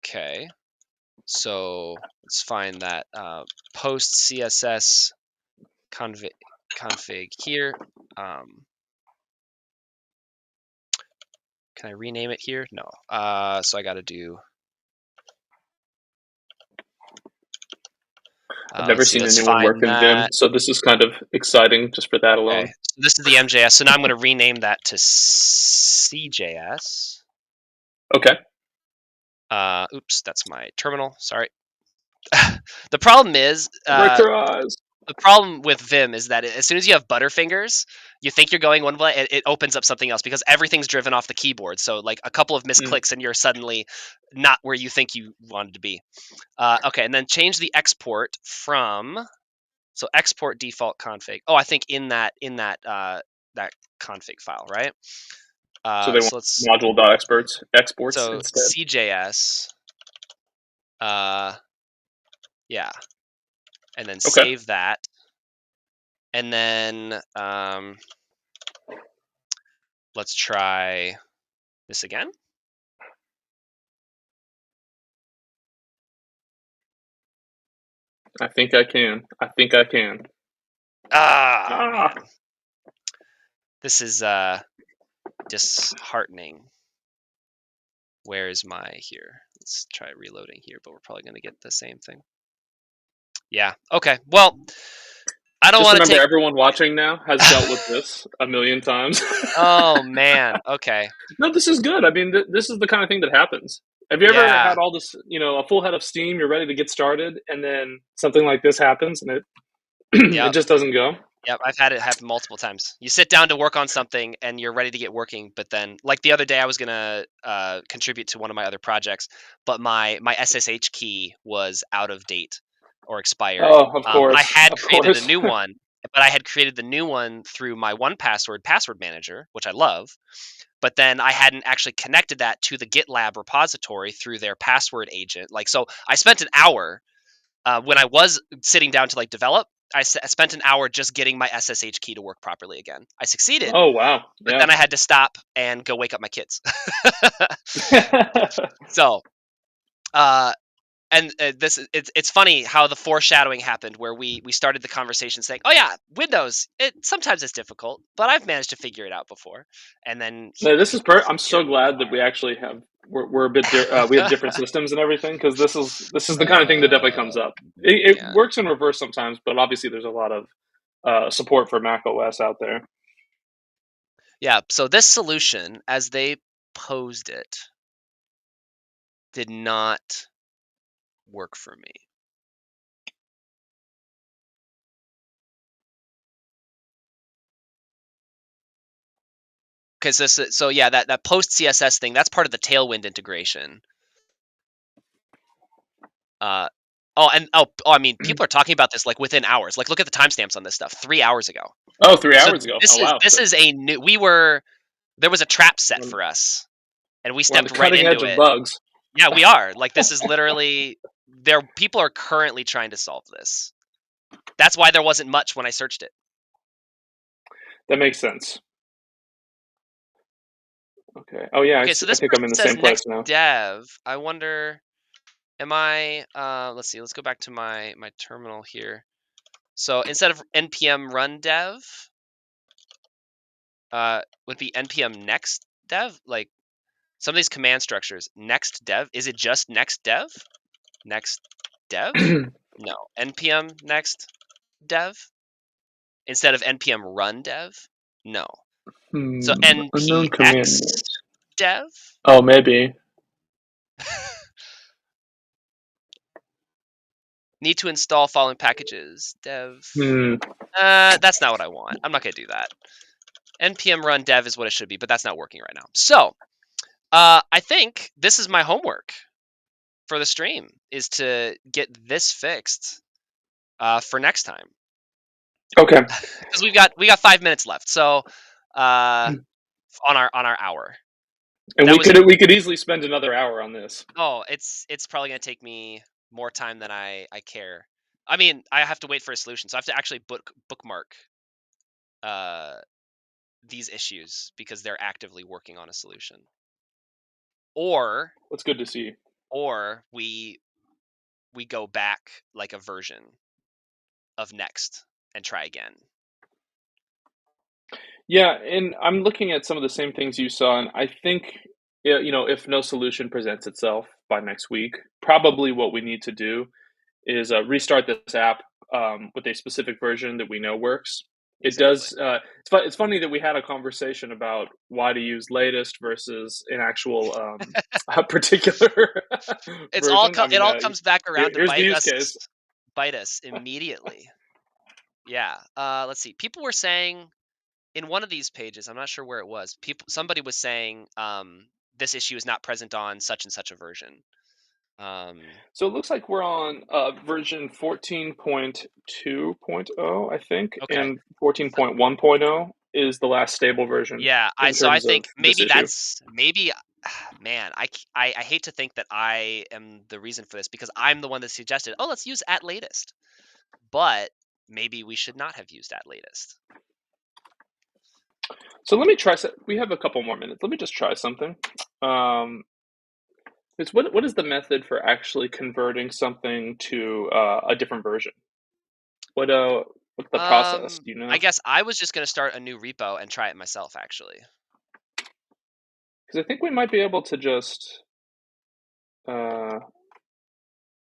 Okay, so let's find that post CSS config here. Can I rename it here? No. So I got to do. I've never Let's see. seen Let's anyone work find in Vim, that. so this is kind of exciting just for that Okay. alone. So this is the MJS. So now I'm going to rename that to CJS. Okay. Oops, that's my terminal. Sorry. The problem is, Retries. the problem with Vim is that as soon as you have Butterfingers, you think you're going one way, it opens up something else because everything's driven off the keyboard. So like a couple of Mm. misclicks and you're suddenly not where you think you wanted to be. Okay, and then change the export from export default config. Oh, I think in that that config file, right? So they want So let's exports so instead. CJS, uh, yeah, and then Okay. save that, and then let's try this again. I think I can. I think I can. Ah, Ah. man, this is disheartening. Where is my here? Let's try reloading here, but we're probably going to get the same thing. Yeah. Okay. Well, I don't Just want to remember, take. everyone watching now has dealt with this a million times. Oh man. Okay. No, this is good. I mean, this is the kind of thing that happens. Have you ever Yeah. had all this, a full head of steam, you're ready to get started, and then something like this happens and it it Yep. just doesn't go? Yep, I've had it happen multiple times. You sit down to work on something and you're ready to get working, but then, like the other day, I was gonna contribute to one of my other projects, but my SSH key was out of date or expired. Oh, of I course, had of created a course. new one, but I had created the new one through my 1Password password manager, which I love. But then I hadn't actually connected that to the GitLab repository through their password agent. Like, so I spent an hour when I was sitting down to like develop. I spent an hour just getting my SSH key to work properly again. I succeeded, Oh, wow. but Yeah. then I had to stop and go wake up my kids. So, uh, and it's funny how the foreshadowing happened where we started the conversation saying, "Oh yeah, Windows. Sometimes it's difficult, but I've managed to figure it out before." And then No, this is I'm here so glad that we actually have we're a bit we we have are. different systems and everything, because this is the kind of thing that definitely comes up. It Man. works in reverse sometimes, but obviously there's a lot of support for Mac OS out there. Yeah, so this solution, as they posed it, did not work for me. Because so yeah, that post CSS thing, that's part of the Tailwind integration. I mean, people are talking about this like within hours. Like, look at the timestamps on this stuff. 3 hours ago. Oh, 3 So hours ago. this Oh, is wow. this So is a new. There was a trap set we're for us, and we we're on the stepped right cutting edge into of it. bugs. Yeah, we are. Like, this is literally there. People are currently trying to solve this. That's why there wasn't much when I searched it. That makes sense. Okay. Oh, yeah, Okay, so I this think I'm person in the says same place next now. dev. I wonder, am I? Let's see. Let's go back to my terminal here. So instead of npm run dev, would be npm next dev. Like some of these command structures, next dev. Is it just next dev? Next dev? No. npm next dev instead of npm run dev. No. So Unknown command npx names. dev. Oh, maybe. Need to install following packages. Dev. Hmm. That's not what I want. I'm not gonna do that. npm run dev is what it should be, but that's not working right now. So I think this is my homework for the stream is to get this fixed for next time Okay. because we got 5 minutes left. So on our hour. And That we was could easily spend another hour on this. oh, it's probably gonna take me more time than I care. I mean, I have to wait for a solution, so I have to actually bookmark uh, these issues because they're actively working on a solution. Or That's good to see. we go back like a version of next and try again. Yeah, and I'm looking at some of the same things you saw, and I think, yeah, if no solution presents itself by next week, probably what we need to do is restart this app with a specific version that we know works. It Exactly. does. It's funny that we had a conversation about why to use latest versus an actual a particular version. I It mean, all comes back around to here's the use case. bite us immediately. Yeah. Let's see. People were saying in one of these pages, I'm not sure where it was. Somebody was saying this issue is not present on such and such a version. Um, So it looks like we're on version 14.2.0, I think, okay. and 14.1.0 is the last stable version Yeah, in I terms of think this maybe issue. man, I hate to think that I am the reason for this because I'm the one that suggested, "Oh, let's use at latest." But maybe we should not have used at latest. So let me try. We have a couple more minutes. Let me just try something. Um, it's what is the method for actually converting something to a different version? What's the process? Do you I know? guess I was just going to start a new repo and try it myself actually. Because I think we might be able to just uh,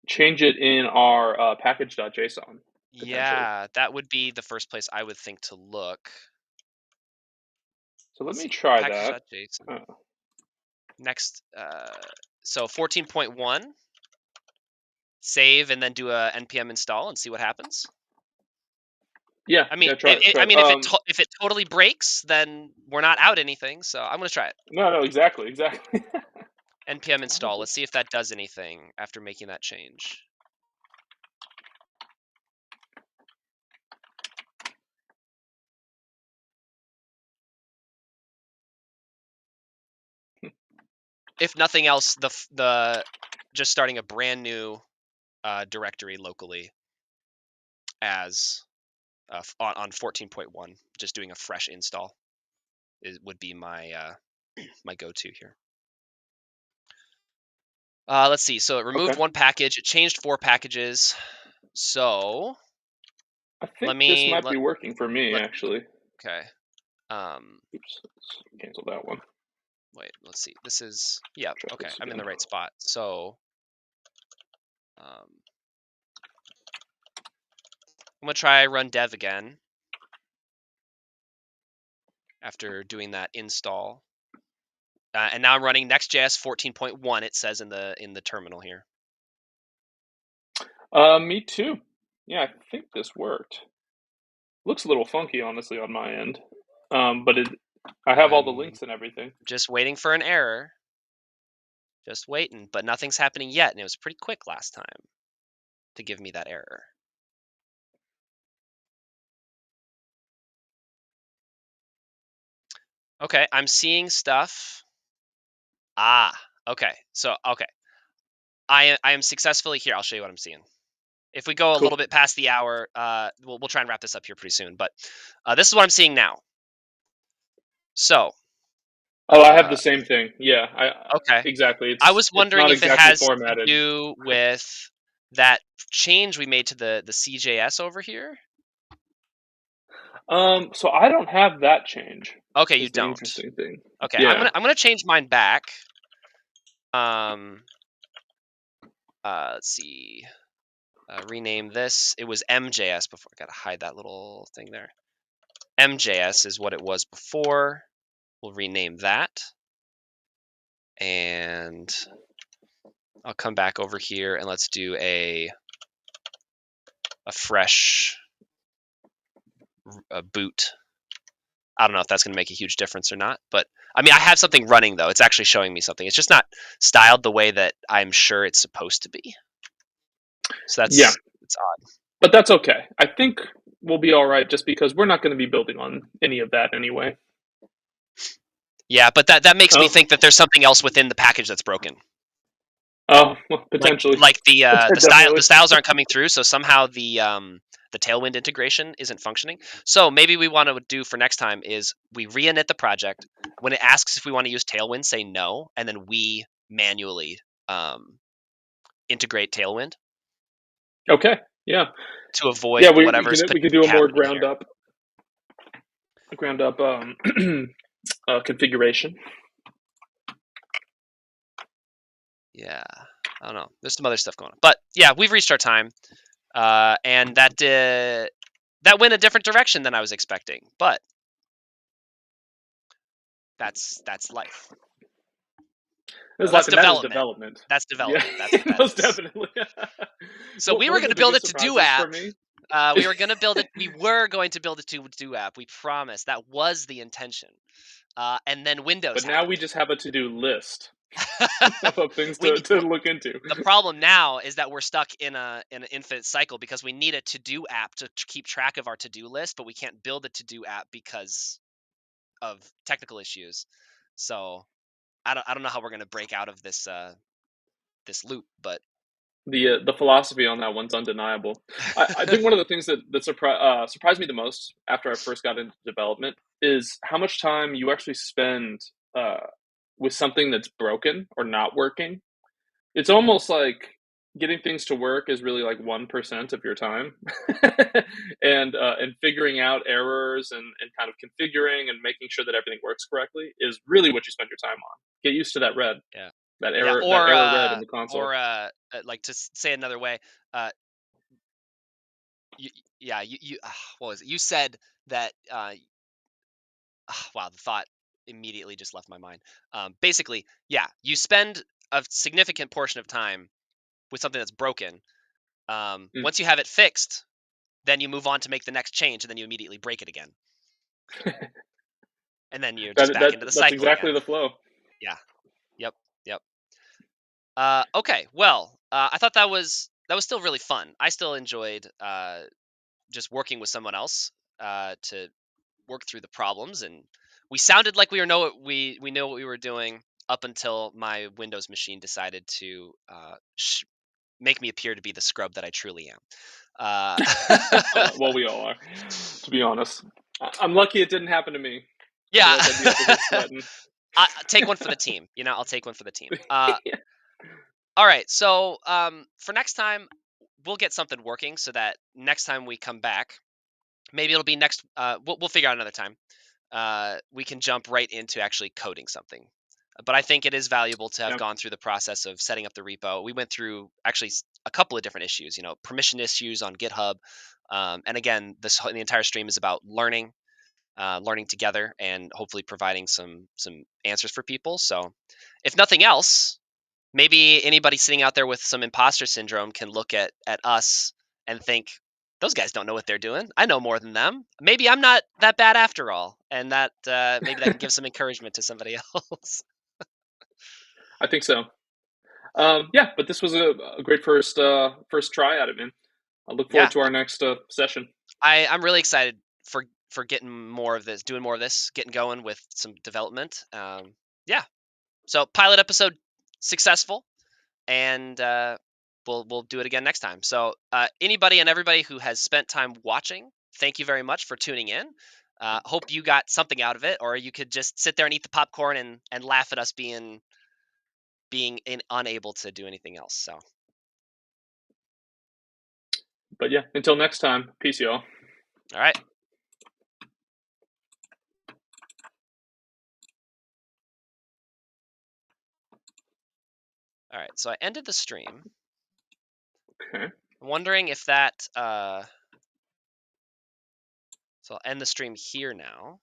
change it in our package.json potentially. Yeah, that would be the first place I would think to look. So let Let's me see. try that. Package.json. Uh, Next so 14.1, save and then do a npm install and see what happens. Yeah, I mean, yeah, try it, try it. if it totally breaks, then we're not out anything. So I'm gonna try it. No, no, exactly, exactly. npm Why did install. Let's this? see if that does anything after making that change. If nothing else, the just starting a brand new directory locally as on 14.1, just doing a fresh install would be my my go-to here. Let's see. So it removed Okay, one package. It changed 4 packages. So I let think this me might be working for me let actually. okay. Um, Oops, let's cancel that one. wait. Let's see. This is yeah. Try Okay, this I'm in again. the right spot. So um, I'm gonna try run dev again after doing that install. And now I'm running Next.js 14.1. It says in the terminal here. Me too. Yeah, I think this worked. Looks a little funky, honestly, on my end. But I have all the I'm links and everything. just waiting for an error. Just waiting, but nothing's happening yet, and it was pretty quick last time to give me that error. Okay, I'm seeing stuff. Ah, okay. So, okay. I am successfully here. I'll show you what I'm seeing. If we go a Cool. little bit past the hour, we'll try and wrap this up here pretty soon. But this is what I'm seeing now. So, Oh, I have the uh, same thing. Yeah, I okay. exactly. I It's was it's wondering not if it exactly has to formatted. do with that change we made to the CJS over here. So I don't have that change. Okay, you Is the don't. interesting thing. Okay, Yeah. I'm gonna change mine back. Um, let's see. Rename this. It was MJS before. I gotta hide that little thing there. MJS is what it was before. We'll rename that. And I'll come back over here and let's do a fresh boot. I don't know if that's going to make a huge difference or not, but I mean, I have something running though. It's actually showing me something. It's just not styled the way that I'm sure it's supposed to be. So Yeah, it's odd. but that's okay. I think we'll be all right just because we're not going to be building on any of that anyway. Yeah, but that makes me Oh, think that there's something else within the package that's broken. oh, well, potentially, Like the definitely. styles aren't coming through, so somehow the Tailwind integration isn't functioning. So maybe we want to do for next time is we re-init the project. When it asks if we want to use Tailwind, say no, and then we manually um, integrate Tailwind Okay, yeah, to yeah. avoid We whatever's can we can potentially do a more happening here. ground up configuration. Yeah, I don't know. There's some other stuff going on, but yeah, we've reached our time, and that went a different direction than I was expecting. But that's life. There's That's life, and that is development. development. That's Yeah, development. That's what that most is. definitely. So we were One of going the to build biggest a to-do surprises for app. me. We were going to build it. We were going to build a to-do app. We promised. That was the intention. And then Windows But now we happened. just have a to-do list of things we to look into. The problem now is that we're stuck in an infinite cycle because we need a to-do app to keep track of our to-do list, but we can't build a to-do app because of technical issues. So I don't know how we're going to break out of this loop, but The philosophy on that one's undeniable. I think one of the things that surprised me the most after I first got into development is how much time you actually spend uh, with something that's broken or not working. It's almost like getting things to work is really like 1% of your time, and figuring out errors and kind of configuring and making sure that everything works correctly is really what you spend your time on. Get used to that red, yeah. that Yeah, error red in the console. like to say another way, uh, yeah, what was it? You said that, wow, the thought immediately just left my mind. Basically, yeah, you spend a significant portion of time with something that's broken. Mm. Once you have it fixed, then you move on to make the next change, and then you immediately break it again, and then you're just back into the That's cycle exactly again. the flow. Yeah. Yep. Yep. Okay. Well, I thought that was still really fun. I still enjoyed just working with someone else to work through the problems, and we sounded like we know what we were doing up until my Windows machine decided to make me appear to be the scrub that I truly am. Well, we all are, to be honest. I'm lucky it didn't happen to me. Yeah. Otherwise, I'd be over here sweating. Take one for the team. I'll take one for the team. All right. So for next time, we'll get something working so that next time we come back, maybe it'll be next. We'll figure out another time. We can jump right into actually coding something. But I think it is valuable to have Yeah. gone through the process of setting up the repo. We went through actually a couple of different issues, permission issues on GitHub. And again, the entire stream is about learning together, and hopefully providing some answers for people. So, if nothing else, maybe anybody sitting out there with some imposter syndrome can look at us and think, those guys don't know what they're doing. I know more than them. Maybe I'm not that bad after all, and that maybe that can give some encouragement to somebody else. I think so. Yeah, but this was a great first try at it, man. I look forward Yeah, to our next session. I'm really excited for getting more of this, doing more of this, getting going with some development. Yeah, so pilot episode successful, and we'll do it again next time. So anybody and everybody who has spent time watching, thank you very much for tuning in. Hope you got something out of it, or you could just sit there and eat the popcorn and laugh at us being unable to do anything else. So But yeah, until next time, peace, y'all. all right. All right, so I ended the stream. Okay. I'm wondering if that so I'll end the stream here now.